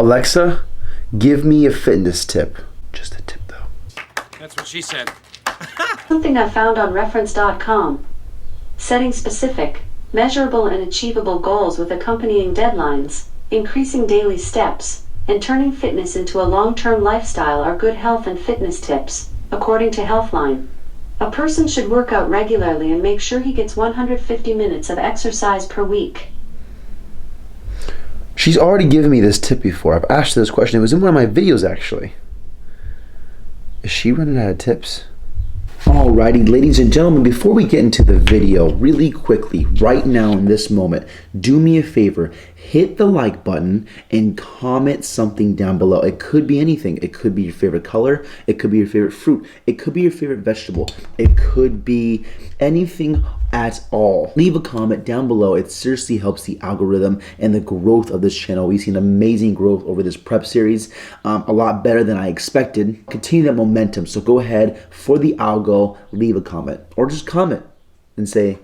Alexa, give me a fitness tip. Just a tip though. That's what she said. Something I found on reference.com. Setting specific, measurable and achievable goals with accompanying deadlines, increasing daily steps, and turning fitness into a long-term lifestyle are good health and fitness tips, according to Healthline. A person should work out regularly and make sure he gets 150 minutes of exercise per week. She's already given me this tip before. I've asked her this question. It was in one of my videos actually. Is she running out of tips? Alrighty, ladies and gentlemen, before we get into the video, really quickly, right now in this moment, do me a favor, hit the like button and comment something down below. It could be anything. It could be your favorite color. It could be your favorite fruit. It could be your favorite vegetable. It could be anything at all. Leave a comment down below. It seriously helps the algorithm and the growth of this channel. We've seen amazing growth over this prep series, a lot better than I expected. Continue that momentum. So go ahead for the algo, leave a comment, or just comment and say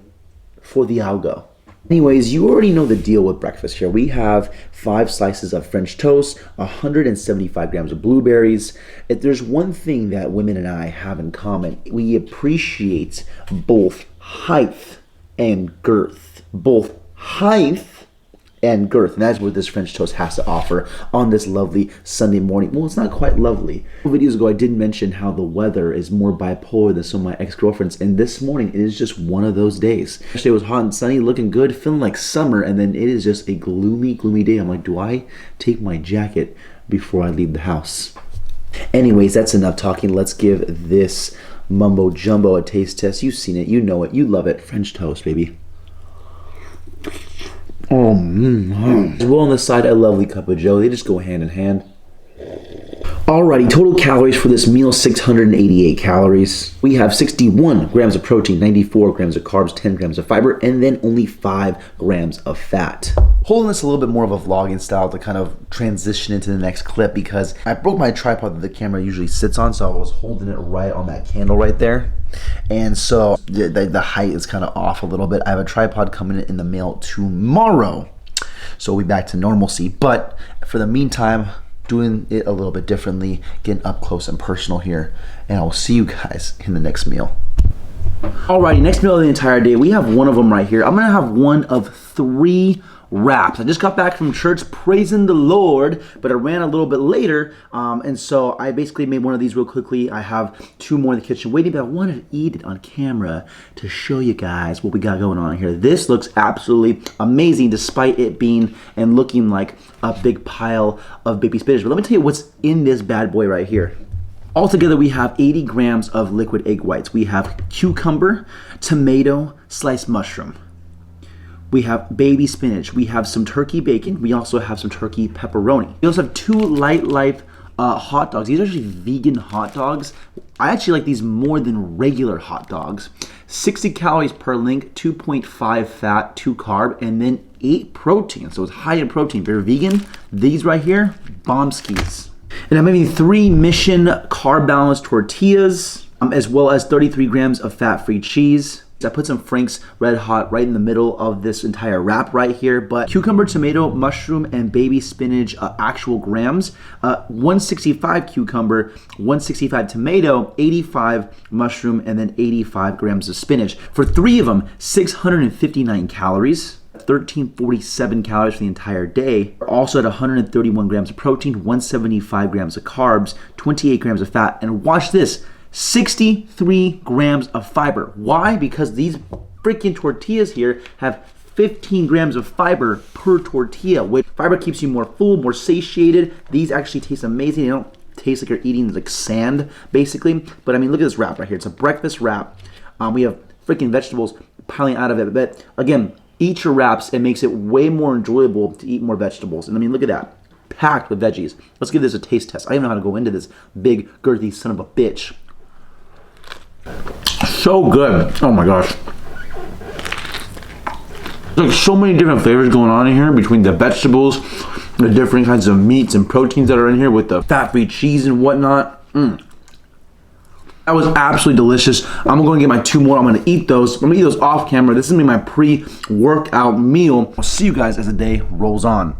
for the algo. Anyways, you already know the deal with breakfast here. We have 5 slices of French toast, 175 grams of blueberries. If there's one thing that women and I have in common, we appreciate both height and girth. Both height and girth. And that's what this French toast has to offer on this lovely Sunday morning. Well, it's not quite lovely. Videos ago, I did mention how the weather is more bipolar than some of my ex-girlfriends. And this morning, it is just one of those days. Yesterday was hot and sunny, looking good, feeling like summer. And then it is just a gloomy, gloomy day. I'm like, do I take my jacket before I leave the house? Anyways, that's enough talking. Let's give this mumbo jumbo a taste test. You've seen it, you know it, you love it. French toast, baby. As well on the side, a lovely cup of joe. They just go hand in hand. Alrighty, total calories for this meal, 688 calories. We have 61 grams of protein, 94 grams of carbs, 10 grams of fiber, and then only 5 grams of fat. Holding this a little bit more of a vlogging style to kind of transition into the next clip because I broke my tripod that the camera usually sits on, so I was holding it right on that candle right there. And so the height is kind of off a little bit. I have a tripod coming in the mail tomorrow, so we'll be back to normalcy. But for the meantime, doing it a little bit differently, getting up close and personal here, and I will see you guys in the next meal. Alrighty, next meal of the entire day, we have one of them right here. I'm gonna have one of 3 wraps. I just got back from church, praising the Lord, but I ran a little bit later, and so I basically made one of these real quickly. I have 2 more in the kitchen waiting, but I wanted to eat it on camera to show you guys what we got going on here. This looks absolutely amazing despite it being and looking like a big pile of baby spinach. But let me tell you what's in this bad boy right here. Altogether, we have 80 grams of liquid egg whites. We have cucumber, tomato, sliced mushroom. We have baby spinach. We have some turkey bacon. We also have some turkey pepperoni. We also have 2 Light Life hot dogs. These are actually vegan hot dogs. I actually like these more than regular hot dogs. 60 calories per link, 2.5 fat, 2 carb, and then 8 protein. So it's high in protein. If you're vegan, these right here, bomb skis. And I'm making 3 Mission carb balanced tortillas, as well as 33 grams of fat-free cheese. I put some Frank's Red Hot right in the middle of this entire wrap right here, but cucumber, tomato, mushroom, and baby spinach actual grams, 165 cucumber, 165 tomato, 85 mushroom, and then 85 grams of spinach. For 3 of them, 659 calories. 1347 calories for the entire day. We're also at 131 grams of protein, 175 grams of carbs, 28 grams of fat, and watch this, 63 grams of fiber. Why? Because these freaking tortillas here have 15 grams of fiber per tortilla, which fiber keeps you more full, more satiated. These actually taste amazing. They don't taste like you're eating like sand, basically. But I mean, look at this wrap right here. It's a breakfast wrap. We have freaking vegetables piling out of it. But again, eat your wraps. It makes it way more enjoyable to eat more vegetables. And I mean, look at that. Packed with veggies. Let's give this a taste test. I don't even know how to go into this big, girthy son of a bitch. So good. Oh my gosh. There's like so many different flavors going on in here between the vegetables, the different kinds of meats and proteins that are in here with the fat-free cheese and whatnot. That was absolutely delicious. I'm going to get my 2 more. I'm going to eat those. I'm going to eat those off camera. This is going to be my pre-workout meal. I'll see you guys as the day rolls on.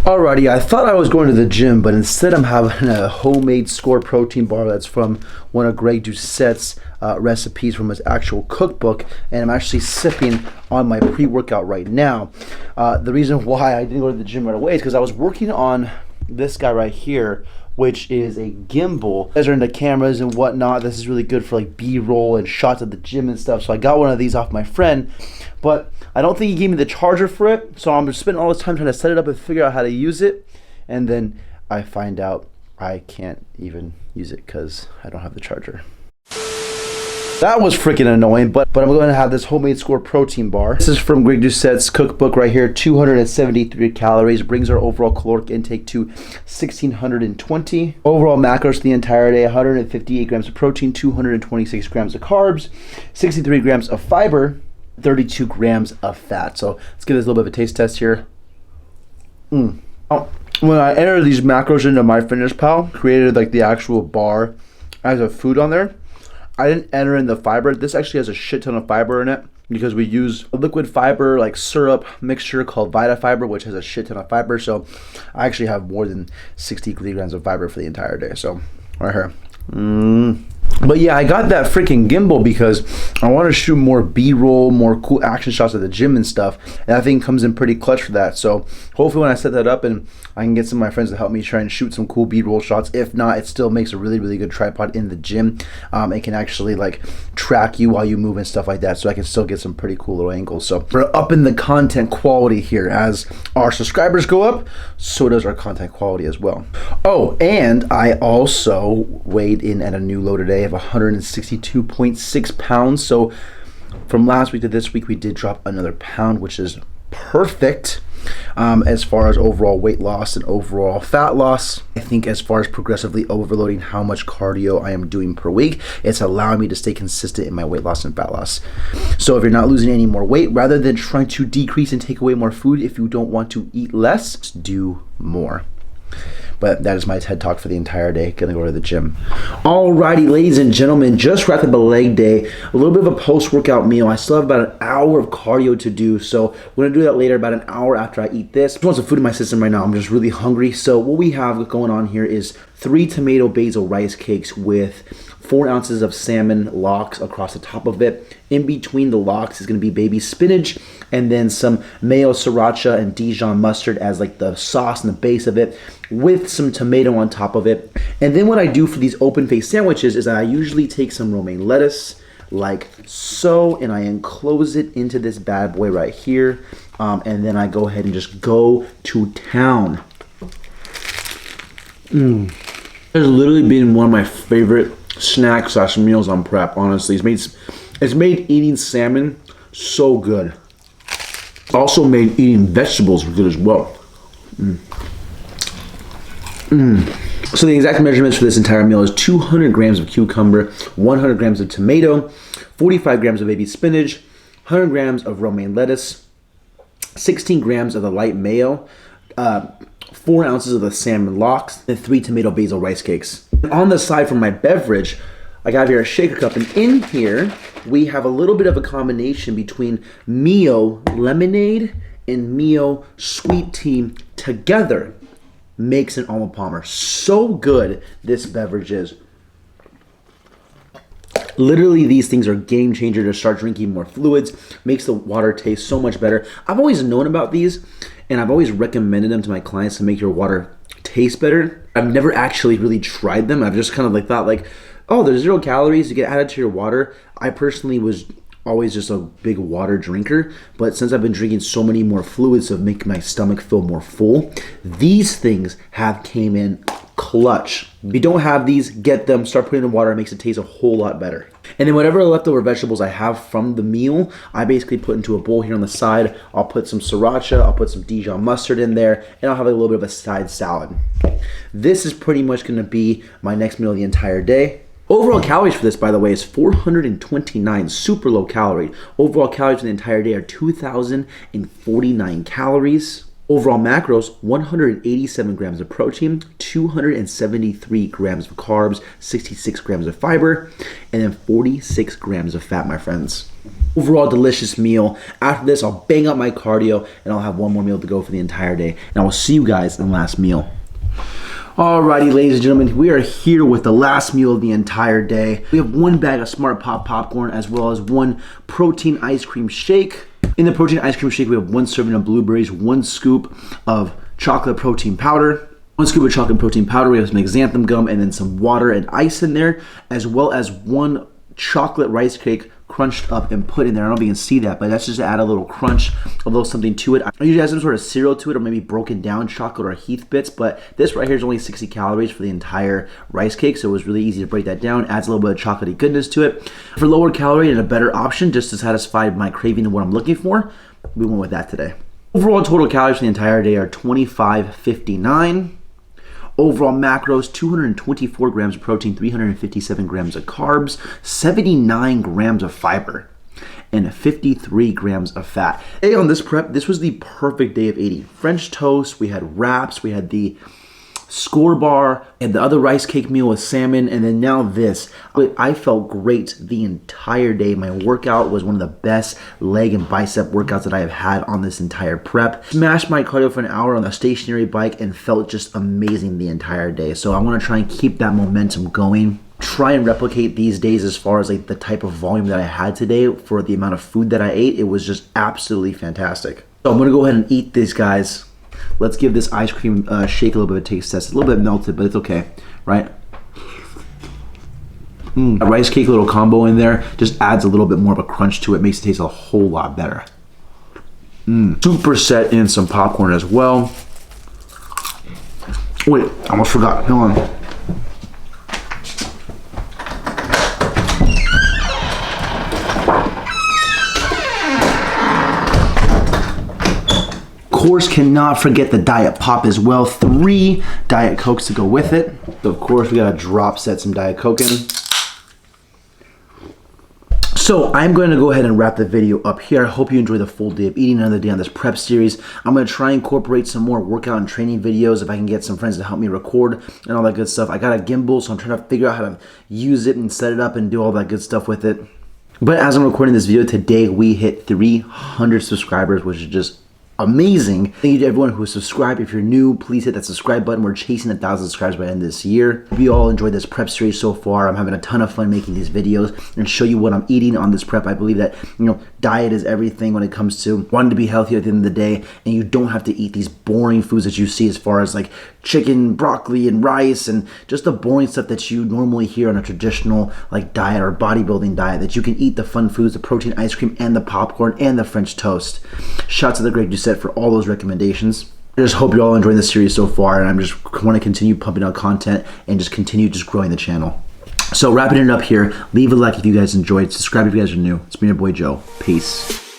Alrighty, I thought I was going to the gym, but instead I'm having a homemade Score protein bar that's from one of Greg Doucette's recipes from his actual cookbook, and I'm actually sipping on my pre-workout right now. The reason why I didn't go to the gym right away is because I was working on this guy right here, which is a gimbal. You guys are into cameras and whatnot. This is really good for like B-roll and shots at the gym and stuff. So I got one of these off my friend, but I don't think he gave me the charger for it. So I'm just spending all this time trying to set it up and figure out how to use it. And then I find out I can't even use it because I don't have the charger. That was freaking annoying, but I'm going to have this homemade Score protein bar. This is from Greg Doucette's cookbook right here. 273 calories, brings our overall caloric intake to 1,620. Overall macros the entire day, 158 grams of protein, 226 grams of carbs, 63 grams of fiber, 32 grams of fat. So let's give this a little bit of a taste test here. When I entered these macros into MyFitnessPal, created like the actual bar as a food on there, I didn't enter in the fiber. This actually has a shit ton of fiber in it because we use a liquid fiber like syrup mixture called VitaFiber, which has a shit ton of fiber. So I actually have more than 60 grams of fiber for the entire day. So right here. But yeah, I got that freaking gimbal because I want to shoot more B-roll, more cool action shots at the gym and stuff. And that thing comes in pretty clutch for that. So hopefully when I set that up and I can get some of my friends to help me try and shoot some cool B-roll shots. If not, it still makes a really, really good tripod in the gym. It can actually like track you while you move and stuff like that. So I can still get some pretty cool little angles. So we're upping the content quality here. As our subscribers go up, so does our content quality as well. Oh, and I also weighed in at a new low today of 162.6 pounds. So from last week to this week, we did drop another pound, which is perfect. As far as overall weight loss and overall fat loss, I think as far as progressively overloading how much cardio I am doing per week, it's allowing me to stay consistent in my weight loss and fat loss. So if you're not losing any more weight, rather than trying to decrease and take away more food, if you don't want to eat less, just do more. But that is my TED Talk for the entire day. Gonna go to the gym. Alrighty, ladies and gentlemen, just wrapped up a leg day. A little bit of a post-workout meal. I still have about an hour of cardio to do, so we're gonna do that later, about an hour after I eat this. I just want some food in my system right now. I'm just really hungry. So what we have going on here is 3 tomato basil rice cakes with 4 ounces of salmon lox across the top of it. In between the lox is going to be baby spinach and then some mayo, sriracha, and Dijon mustard as like the sauce and the base of it, with some tomato on top of it. And then what I do for these open face sandwiches is that I usually take some romaine lettuce like so, and I enclose it into this bad boy right here. And then I go ahead and just go to town. It's literally been one of my favorite snacks / meals on prep, honestly. It's made eating salmon so good. It's also made eating vegetables good as well. So the exact measurements for this entire meal is 200 grams of cucumber, 100 grams of tomato, 45 grams of baby spinach, 100 grams of romaine lettuce, 16 grams of the light mayo, 4 ounces of the salmon lox, and 3 tomato basil rice cakes. On the side for my beverage, I got here a shaker cup, and in here we have a little bit of a combination between Mio lemonade and Mio sweet tea together. Makes an Arnold Palmer. So good this beverage is. Literally, these things are game changer to start drinking more fluids. Makes the water taste so much better. I've always known about these, and I've always recommended them to my clients to make your water taste better. I've never actually really tried them. I've just kind of like thought like, oh, there's 0 calories to get added to your water. I personally was always just a big water drinker, but since I've been drinking so many more fluids to make my stomach feel more full, these things have came in clutch. If you don't have these, get them, start putting in water. It makes it taste a whole lot better. And then whatever leftover vegetables I have from the meal, I basically put into a bowl here on the side. I'll put some sriracha, I'll put some Dijon mustard in there, and I'll have a little bit of a side salad. This is pretty much going to be my next meal of the entire day. Overall calories for this, by the way, is 429, super low calorie. Overall calories for the entire day are 2,049 calories. Overall macros, 187 grams of protein, 273 grams of carbs, 66 grams of fiber, and then 46 grams of fat, my friends. Overall delicious meal. After this, I'll bang up my cardio and I'll have one more meal to go for the entire day. And I will see you guys in the last meal. Alrighty, ladies and gentlemen, we are here with the last meal of the entire day. We have one bag of Smart Pop popcorn as well as one protein ice cream shake. In the protein ice cream shake, we have one serving of blueberries, one scoop of chocolate protein powder, one scoop of chocolate protein powder. We have some xanthan gum and then some water and ice in there, as well as one chocolate rice cake crunched up and put in there. I don't know if you can see that, but that's just to add a little crunch, a little something to it. I usually add some sort of cereal to it or maybe broken down chocolate or Heath Bits, but this right here is only 60 calories for the entire rice cake, so it was really easy to break that down. Adds a little bit of chocolatey goodness to it. For lower calorie and a better option, just to satisfy my craving and what I'm looking for, we went with that today. Overall total calories for the entire day are 2559. Overall macros, 224 grams of protein, 357 grams of carbs, 79 grams of fiber, and 53 grams of fat. Hey, on this prep, this was the perfect day of eating. French toast, we had wraps, we had the Score bar, and the other rice cake meal with salmon, and then now this. I felt great the entire day. My workout was one of the best leg and bicep workouts that I have had on this entire prep. Smashed my cardio for an hour on the stationary bike and felt just amazing the entire day. So I want to try and keep that momentum going. Try and replicate these days as far as like the type of volume that I had today for the amount of food that I ate. It was just absolutely fantastic. So I'm gonna go ahead and eat this, guys. Let's give this ice cream shake a little bit of a taste test. It's a little bit melted, but it's okay, right? A rice cake little combo in there just adds a little bit more of a crunch to it. Makes it taste a whole lot better. Super set in some popcorn as well. Wait, I almost forgot. Hold on. Of course, cannot forget the Diet Pop as well. 3 Diet Cokes to go with it. So of course, we gotta drop set some Diet Coke in. So I'm going to go ahead and wrap the video up here. I hope you enjoy the full day of eating, another day on this prep series. I'm going to try and incorporate some more workout and training videos if I can get some friends to help me record and all that good stuff. I got a gimbal, so I'm trying to figure out how to use it and set it up and do all that good stuff with it. But as I'm recording this video today, we hit 300 subscribers, which is just amazing. Thank you to everyone who has subscribed. If you're new, please hit that subscribe button. We're chasing 1,000 subscribers by the end of this year. Hope you all enjoyed this prep series so far. I'm having a ton of fun making these videos and show you what I'm eating on this prep. I believe that, diet is everything when it comes to wanting to be healthy at the end of the day, and you don't have to eat these boring foods that you see as far as like chicken, broccoli, and rice, and just the boring stuff that you normally hear on a traditional like diet or bodybuilding diet, that you can eat the fun foods, the protein ice cream and the popcorn and the French toast. Shouts to the Greg Doucette for all those recommendations. I just hope you're all enjoying this series so far, and I'm just want to continue pumping out content and just continue just growing the channel. So wrapping it up here, leave a like if you guys enjoyed, subscribe if you guys are new. It's been your boy Joe. Peace.